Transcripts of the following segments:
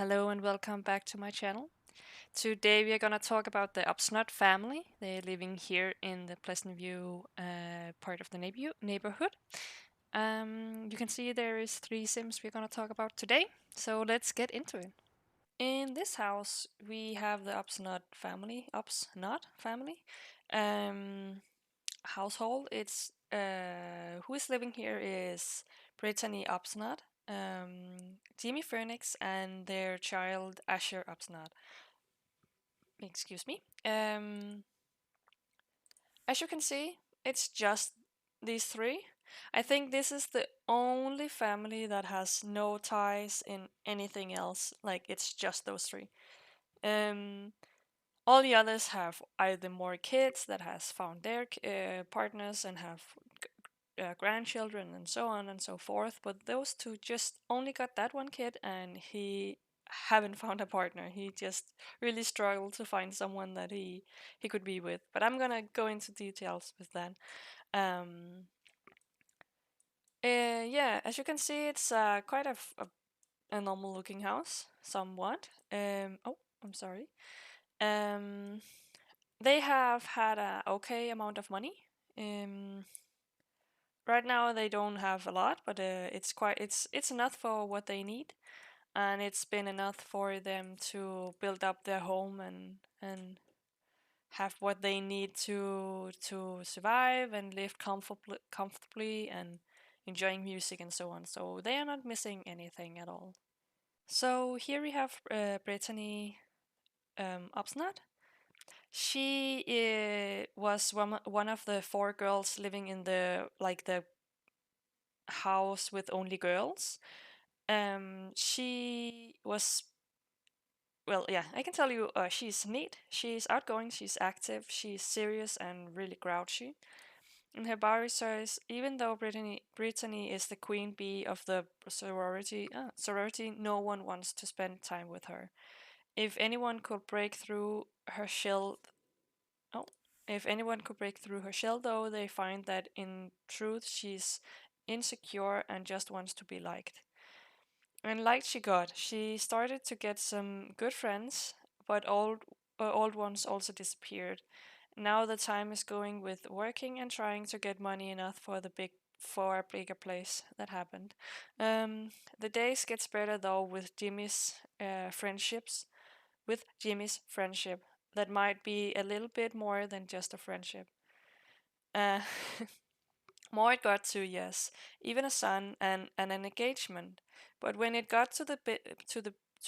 Hello and welcome back to my channel. Today we are going to talk about the Upsnott family. They're living here in the Pleasantview part of the neighborhood. You can see there is three Sims we're going to talk about today, so let's get into it. In this house we have the Upsnott family household. It's who is living here is Brittany Upsnott, Jimmy Phoenix, and their child Asher Upsnott. Excuse me. As you can see, it's just these three. I think this is the only family that has no ties in anything else. Like it's just those three. Um, all the others have either more kids that has found their partners and have grandchildren and so on and so forth. But those two just only got that one kid, and he haven't found a partner. He just really struggled to find someone that he could be with. But I'm gonna go into details with that. Um, yeah, as you can see, it's quite a normal looking house, somewhat. Oh, I'm sorry. Um, they have had a okay amount of money. Um, right now they don't have a lot, but it's enough for what they need, and it's been enough for them to build up their home and have what they need to survive and live comfortably and enjoying music and so on. So they are not missing anything at all. So here we have Brittany Upsnott. She was one of the four girls living in the house with only girls. She was, well, yeah, I can tell you, she's neat, she's outgoing, she's active, she's serious and really grouchy. In her bio says, even though Brittany is the queen bee of the sorority, no one wants to spend time with her. If anyone could break through her shell, oh, if anyone could break through her shell, though, they find that in truth she's insecure and just wants to be liked. And like she got, she started to get some good friends, but old ones also disappeared. Now the time is going with working and trying to get money enough for a bigger place. That happened. The days gets better though with Jimmy's friendship. That might be a little bit more than just a friendship. Uh, More it got to, yes, even a son and an engagement. But when it got to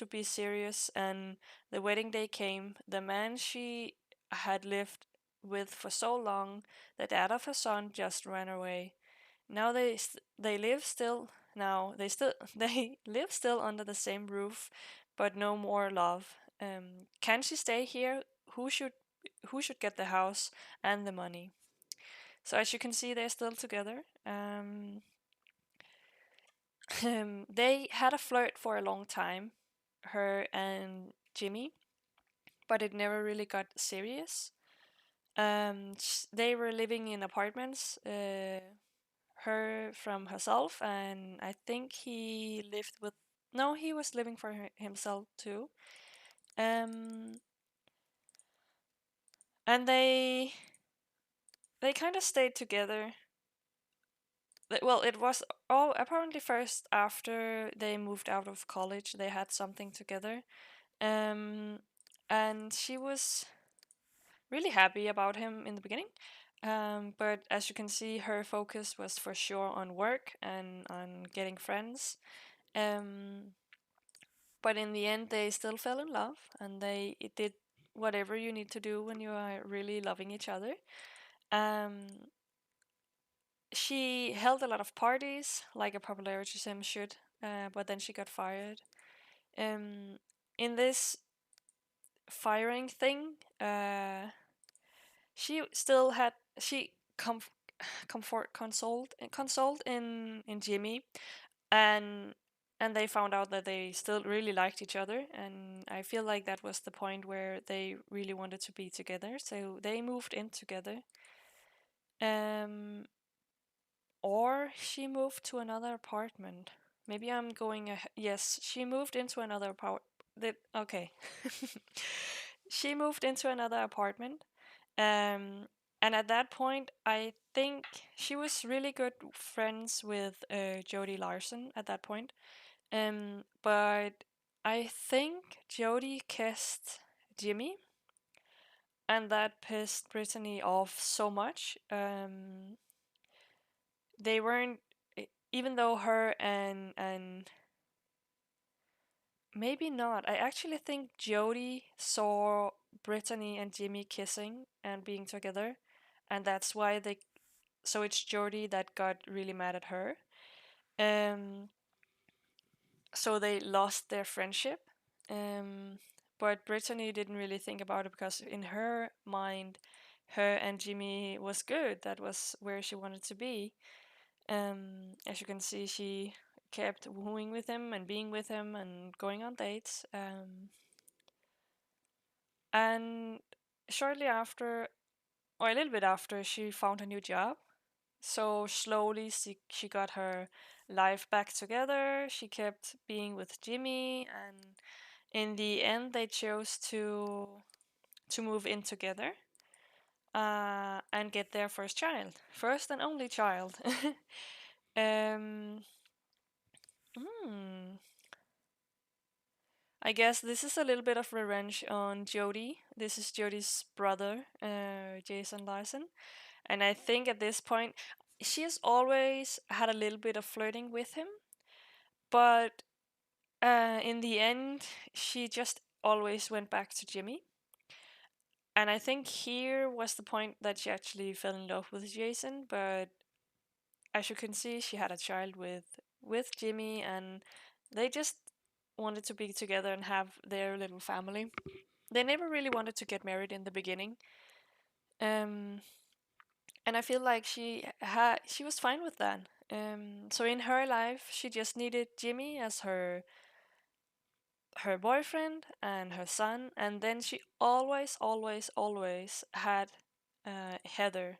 be serious and the wedding day came, the man she had lived with for so long, the dad of her son, just ran away. Now they live still. Now they live still under the same roof, but no more love. Can she stay here? Who should who should get the house and the money? So as you can see, they're still together. They had a flirt for a long time, her and Jimmy, but it never really got serious. They were living in apartments, her from herself, and I think he lived with. No, he was living for himself too. Um, and they kind of stayed together. Well, it was all apparently first after they moved out of college. They had something together. Um, and she was really happy about him in the beginning. But as you can see, her focus was for sure on work and on getting friends. Um, but in the end, they still fell in love, and they did whatever you need to do when you are really loving each other. Um, she held a lot of parties, like a popularity sim should, but then she got fired. Um, in this firing thing, she still had she comfort consoled in Jimmy, and they found out that they still really liked each other, and I feel like that was the point where they really wanted to be together, so they moved in together. Um, or she moved to another apartment. Maybe I'm going. Yes, she moved into another Okay. She moved into another apartment. Um, and at that point, I think she was really good friends with Jody Larson at that point. But I think Jody kissed Jimmy, and that pissed Brittany off so much. They weren't, even though her and maybe not. I actually think Jody saw Brittany and Jimmy kissing and being together, and that's why they. So it's Jody that got really mad at her. Um, so they lost their friendship. Um, but Brittany didn't really think about it because in her mind, her and Jimmy was good. That was where she wanted to be. As you can see, she kept wooing with him and being with him and going on dates. And shortly after, or a little bit after, she found a new job. So slowly she got her life back together. She kept being with Jimmy, and in the end, they chose to move in together and get their first child, first and only child. um, hmm. I guess this is a little bit of revenge on Jody. This is Jody's brother, Jason Larson. And I think at this point, she has always had a little bit of flirting with him, but in the end, she just always went back to Jimmy. And I think here was the point that she actually fell in love with Jason, but as you can see, she had a child with Jimmy, and they just wanted to be together and have their little family. They never really wanted to get married in the beginning. Um, and I feel like she was fine with that. So in her life, she just needed Jimmy as her boyfriend and her son, and then she always, always, always had Heather.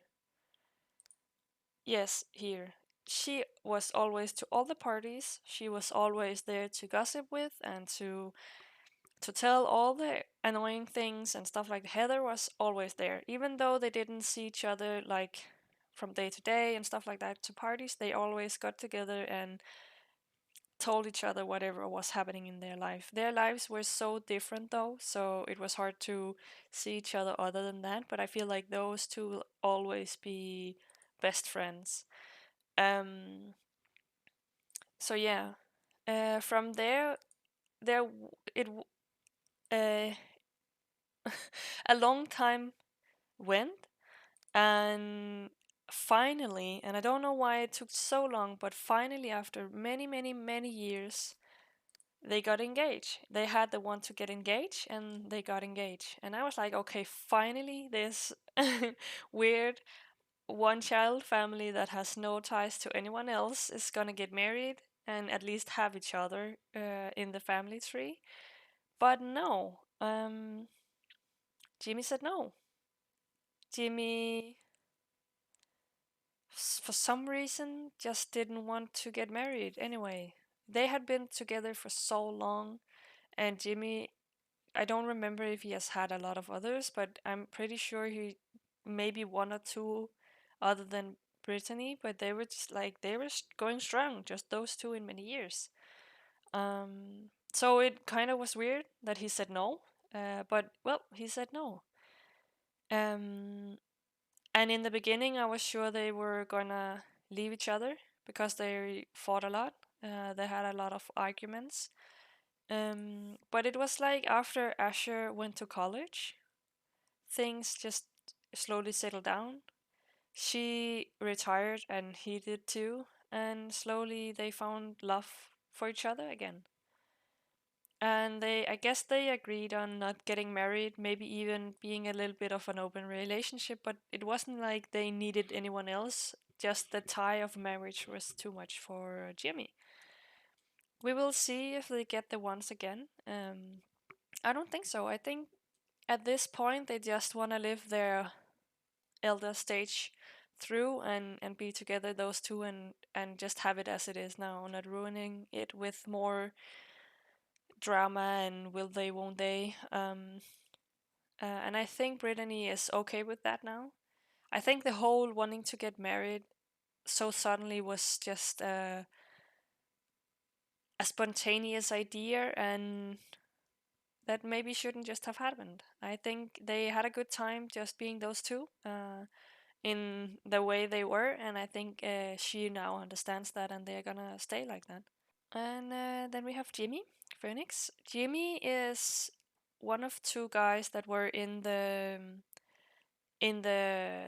Yes, here. She was always to all the parties. She was always there to gossip with and to tell all the annoying things and stuff. Like Heather was always there, even though they didn't see each other like from day to day and stuff like that to parties. They always got together and told each other whatever was happening in their life. Their lives were so different though, so it was hard to see each other other than that. But I feel like those two will always be best friends. Um, so yeah, from there, there it uh, a long time went, and finally, and I don't know why it took so long, but finally, after many, many, many years, they got engaged. They had the one to get engaged, and they got engaged. And I was like, okay, finally, this weird one child family that has no ties to anyone else is gonna get married and at least have each other in the family tree. But no, Jimmy said no. Jimmy, for some reason, just didn't want to get married anyway. They had been together for so long, and Jimmy, I don't remember if he has had a lot of others, but I'm pretty sure he maybe one or two other than Brittany, but they were just like they were going strong, just those two in many years. So it kind of was weird that he said no, but well, he said no. Um, and in the beginning, I was sure they were gonna leave each other because they fought a lot. They had a lot of arguments. But it was like after Asher went to college, things just slowly settled down. She retired and he did too, and slowly they found love for each other again. And I guess they agreed on not getting married, maybe even being a little bit of an open relationship, but it wasn't like they needed anyone else. Just the tie of marriage was too much for Jimmy. We will see if they get the once again. I don't think so. I think at this point they just want to live their elder stage through and be together those two and just have it as it is now, not ruining it with more drama and will they, won't they. And I think Brittany is okay with that now. I think the whole wanting to get married so suddenly was just a spontaneous idea, and that maybe shouldn't just have happened. I think they had a good time just being those two in the way they were, and I think she now understands that, and they're gonna stay like that. And then we have Jimmy Phoenix. Jimmy is one of two guys that were in the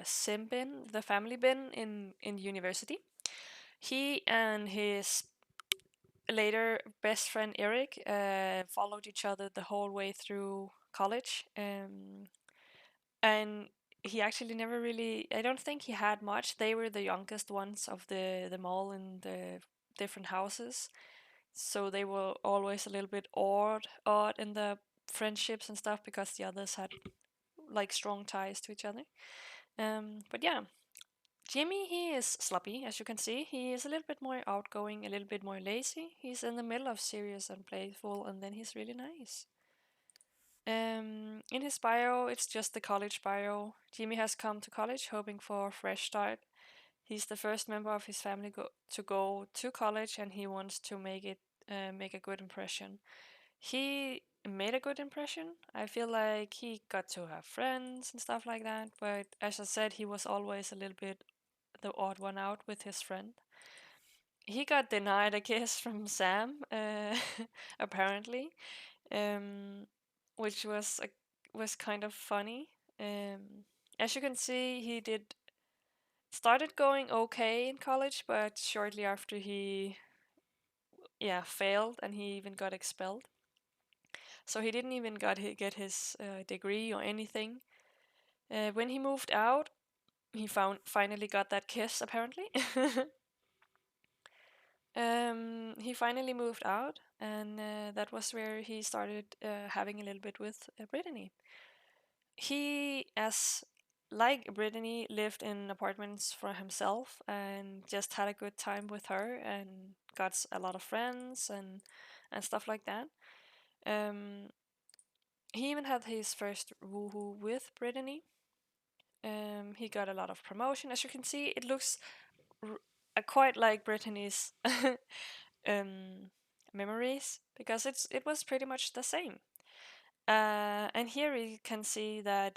sim bin, the family bin in university. He and his later best friend Eric followed each other the whole way through college, and he actually never really. I don't think he had much. They were the youngest ones of the mall in the different houses, so they were always a little bit odd in the friendships and stuff because the others had like strong ties to each other. But yeah, Jimmy, he is sloppy, as you can see. He is a little bit more outgoing, a little bit more lazy. He's in the middle of serious and playful, and then he's really nice. In his bio, it's just the college bio. Jimmy has come to college hoping for a fresh start. He's the first member of his family to go to college, and he wants to make a good impression. He made a good impression. I feel like he got to have friends and stuff like that, but as I said, he was always a little bit the odd one out with his friend. He got denied a kiss from Sam, apparently, um, which was kind of funny. As you can see, he did started going okay in college, but shortly after he failed and he even got expelled. So he didn't even get his degree or anything. When he moved out, he finally got that kiss apparently. He finally moved out, and that was where he started having a little bit with Brittany. He, as like Brittany, lived in apartments for himself and just had a good time with her and got a lot of friends and stuff like that. Um, he even had his first woohoo with Brittany. He got a lot of promotion. As you can see, it looks quite like Brittany's um, memories because it was pretty much the same. And here we can see that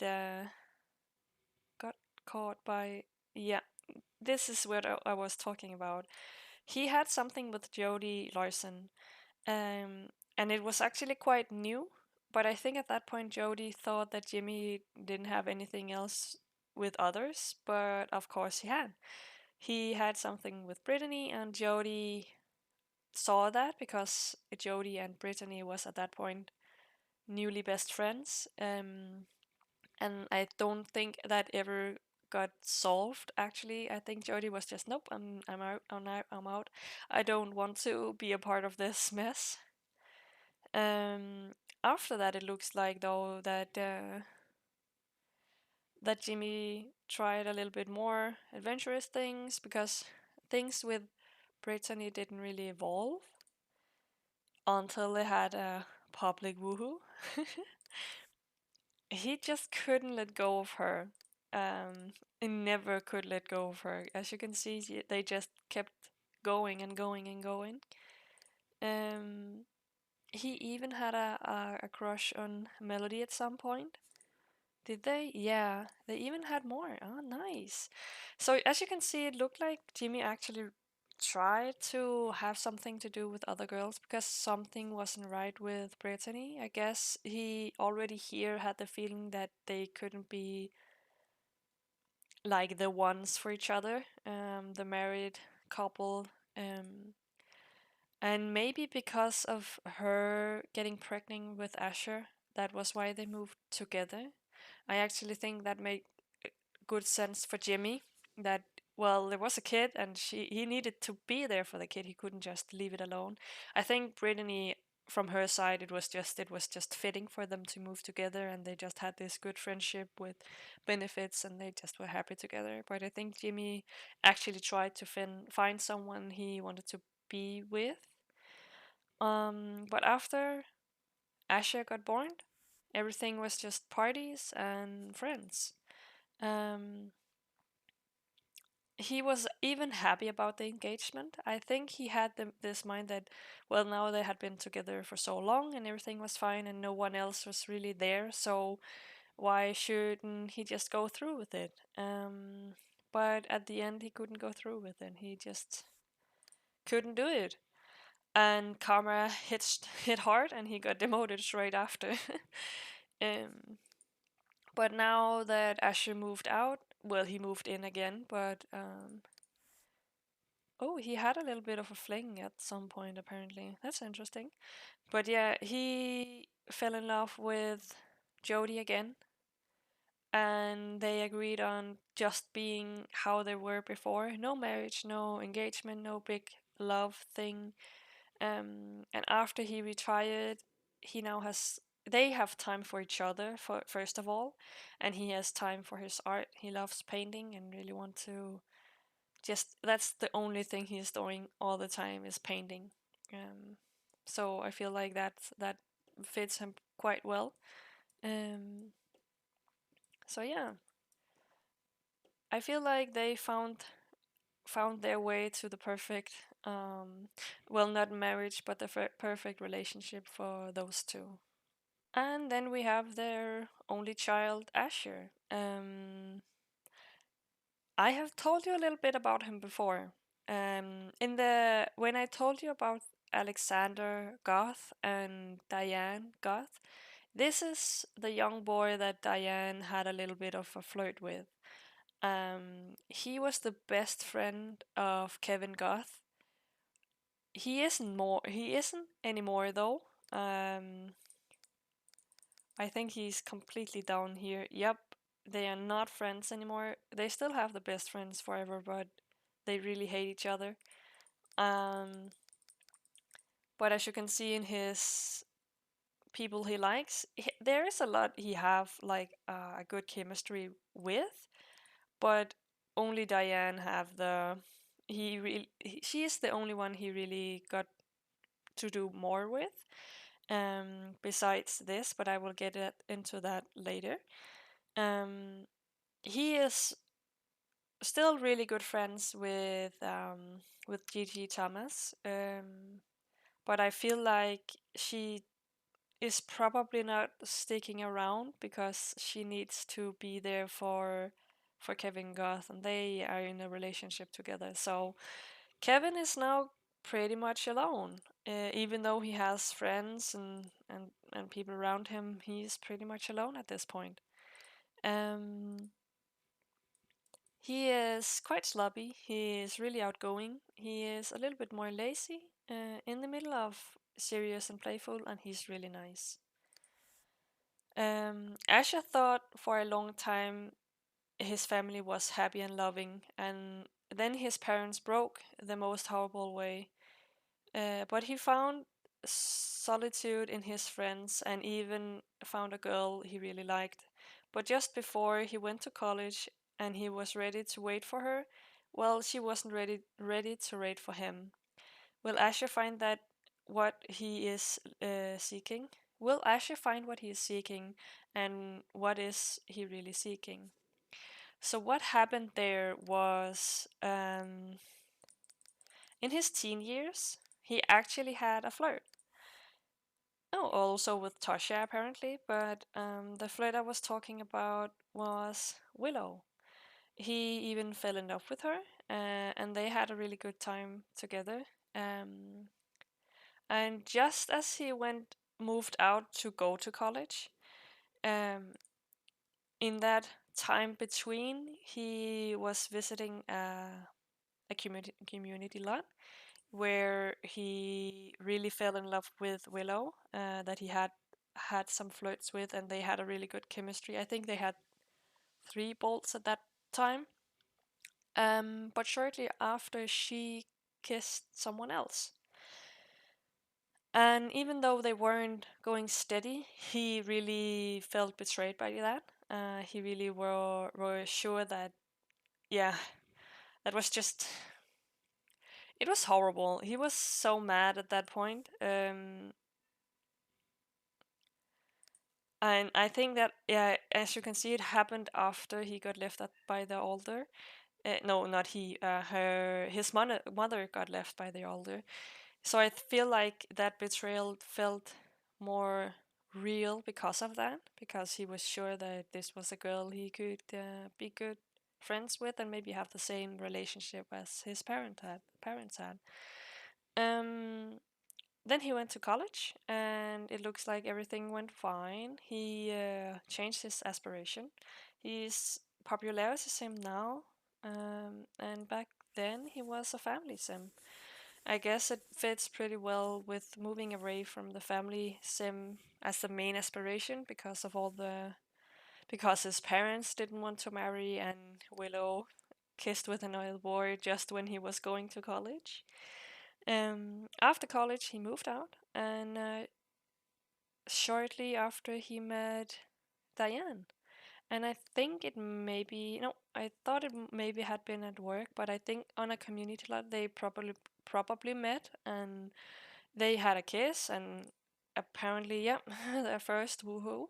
got caught by yeah. This is what I was talking about. He had something with Jody Larson, um, and it was actually quite new. But I think at that point Jody thought that Jimmy didn't have anything else with others, but of course he had. He had something with Brittany, and Jody saw that because Jody and Brittany was at that point newly best friends. And I don't think that ever got solved. Actually, I think Jody was just nope. I'm out. I'm out. I don't want to be a part of this mess. Um, After that, it looks like though that Jimmy tried a little bit more adventurous things because things with Brittany didn't really evolve until they had a public woohoo. He just couldn't let go of her. He never could let go of her. As you can see, they just kept going and going and going. Um, he even had a crush on Melody at some point. Did they? Yeah, they even had more. Oh, nice. So as you can see, it looked like Jimmy actually tried to have something to do with other girls because something wasn't right with Brittany. I guess he already here had the feeling that they couldn't be like the ones for each other, the married couple. Um, and maybe because of her getting pregnant with Asher, that was why they moved together. I actually think that made good sense for Jimmy. That well, there was a kid, and he needed to be there for the kid. He couldn't just leave it alone. I think Brittany, from her side, it was just fitting for them to move together, and they just had this good friendship with benefits, and they just were happy together. But I think Jimmy actually tried to find someone he wanted to be with. But after Asher got born, everything was just parties and friends. Um, he was even happy about the engagement. I think he had this mind that, well, now they had been together for so long and everything was fine and no one else was really there, so why shouldn't he just go through with it? But at the end, he couldn't go through with it. He just couldn't do it. And karma hit hard, and he got demoted straight after. um, but now that Asher moved out, well, he moved in again, but oh, he had a little bit of a fling at some point, apparently. That's interesting. But yeah, he fell in love with Jody again, and they agreed on just being how they were before. No marriage, no engagement, no big love thing. And after he retired, he now has they have time for each other for first of all, and he has time for his art. He loves painting and really want to just that's the only thing he's doing all the time is painting. So I feel like that fits him quite well. Um, so yeah, I feel like they found their way to the perfect, well, not marriage, but the perfect relationship for those two. And then we have their only child, Asher. I have told you a little bit about him before. In the when I told you about Alexander Goth and Diane Goth, this is the young boy that Diane had a little bit of a flirt with. He was the best friend of Kevin Goth. He isn't anymore though. Um, I think he's completely down here. Yep, they are not friends anymore. They still have the best friends forever, but they really hate each other. Um, but as you can see in his people he likes, there is a lot he have like a good chemistry with, but only Diane have the she is the only one he really got to do more with. Besides this, but I will get into that later. Um, he is still really good friends with Gigi Thomas, but I feel like she is probably not sticking around because she needs to be there for Kevin Goth, and they are in a relationship together. So Kevin is now pretty much alone. Even though he has friends and people around him, he's pretty much alone at this point. Um, he is quite sloppy. He is really outgoing. He is a little bit more lazy, in the middle of serious and playful, and he's really nice. Asher thought for a long time his family was happy and loving, and then his parents broke the most horrible way. But he found solitude in his friends and even found a girl he really liked. But just before he went to college and he was ready to wait for her, well, she wasn't ready to wait for him. Will Asher find that what he is seeking? Will Asher find what he is seeking, and what is he really seeking? So what happened there was, in his teen years, he actually had a flirt. Oh, also with Tasha apparently, but the flirt I was talking about was Willow. He even fell in love with her, and they had a really good time together. Um, and just as he moved out to go to college, um, in that time between, he was visiting a community lot where he really fell in love with Willow, that he had some flirts with, and they had a really good chemistry. I think they had three bolts at that time. But shortly after, she kissed someone else. And even though they weren't going steady, he really felt betrayed by that. He really were sure that, yeah, that was just, it was horrible. He was so mad at that point. And I think that, yeah, as you can see, it happened after he got left at, by the altar. No, not he. His mother got left by the altar. So I feel like that betrayal felt more real because of that, because he was sure that this was a girl he could be good friends with and maybe have the same relationship as his parents had. Um, then he went to college, and it looks like everything went fine. He changed his aspiration. His popularity is him now, and back then he was a family sim. I guess it fits pretty well with moving away from the family sim as the main aspiration because his parents didn't want to marry and Willow kissed with another boy just when he was going to college. After college, he moved out, and shortly after he met Diane. And I think it maybe no, I thought it maybe had been at work, but I think on a community lot they probably met and they had a kiss and apparently, yeah, their first woohoo.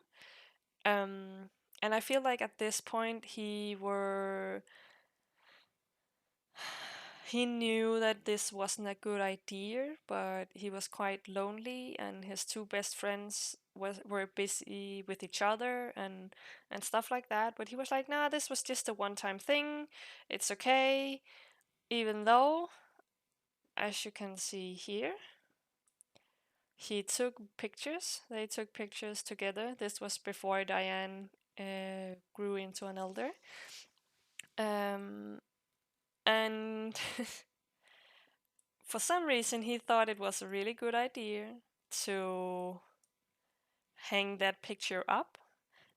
Um, and I feel like at this point he knew that this wasn't a good idea, but he was quite lonely, and his two best friends were busy with each other and stuff like that. But he was like, "Nah, this was just a one-time thing. It's okay." Even though, as you can see here, he took pictures. They took pictures together. This was before Diane grew into an elder. Um, and for some reason, he thought it was a really good idea to hang that picture up,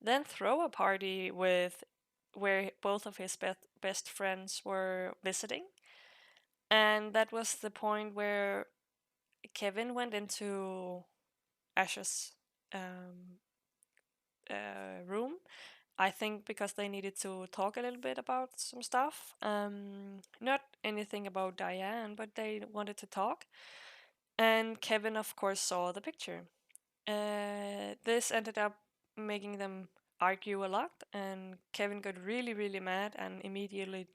then throw a party with where both of his best friends were visiting. And that was the point where Kevin went into Asher's um, room. I think because they needed to talk a little bit about some stuff. Not anything about Diane, but they wanted to talk. And Kevin, of course, saw the picture. This ended up making them argue a lot, and Kevin got really, really mad and immediately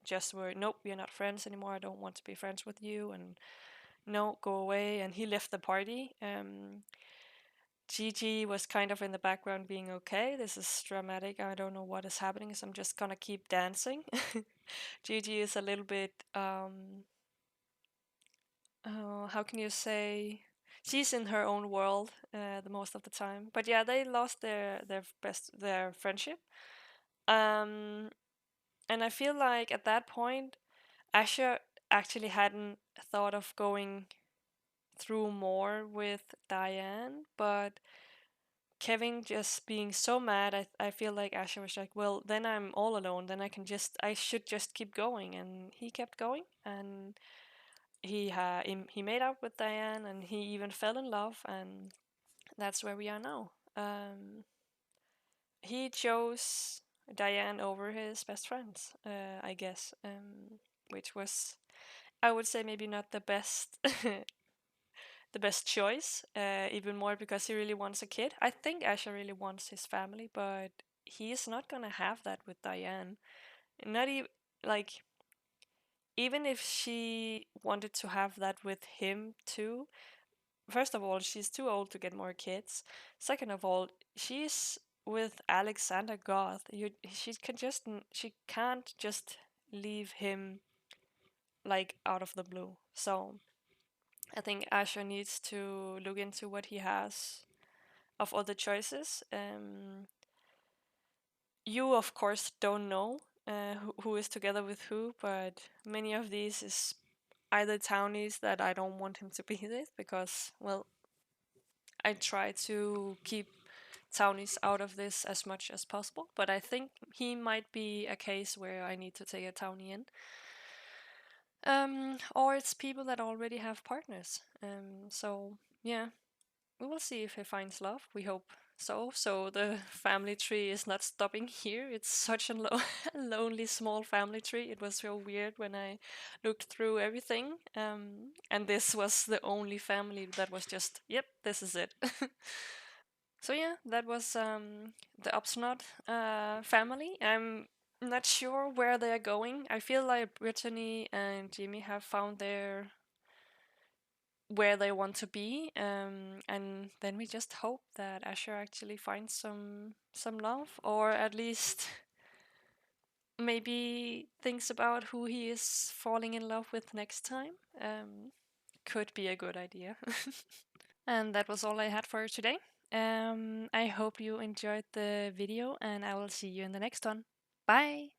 just were, nope, we're not friends anymore. I don't want to be friends with you, and no, go away. And he left the party. Gigi was kind of in the background being okay. This is dramatic. I don't know what is happening, so I'm just gonna keep dancing. Gigi is a little bit how can you say, she's in her own world the most of the time. But yeah, they lost their friendship. Um, and I feel like at that point, Asher actually hadn't thought of going through more with Diane, but Kevin just being so mad, I feel like Asher was like, well, then I'm all alone. Then I should just keep going, and he kept going, and he made out with Diane, and he even fell in love, and that's where we are now. He chose Diane over his best friends, I guess, which was, I would say, maybe not the best the best choice. Even more because he really wants a kid. I think Asher really wants his family, but he is not gonna have that with Diane. Not even like even if she wanted to have that with him too. First of all, she's too old to get more kids. Second of all, she's with Alexander Goth. She can't just leave him like out of the blue. So I think Asher needs to look into what he has of other choices. You of course don't know who is together with who, but many of these is either townies that I don't want him to be with because, well, I try to keep townies out of this as much as possible, but I think he might be a case where I need to take a townie in. Or it's people that already have partners. So yeah, we will see if he finds love. We hope so. So the family tree is not stopping here. It's such a lonely small family tree. It was so weird when I looked through everything. And this was the only family that was just, yep, this is it. So yeah, that was the Upsnott family. I'm not sure where they are going. I feel like Brittany and Jimmy have found their where they want to be, and then we just hope that Asher actually finds some love, or at least maybe thinks about who he is falling in love with next time. Could be a good idea. And that was all I had for today. I hope you enjoyed the video, and I will see you in the next one. Bye!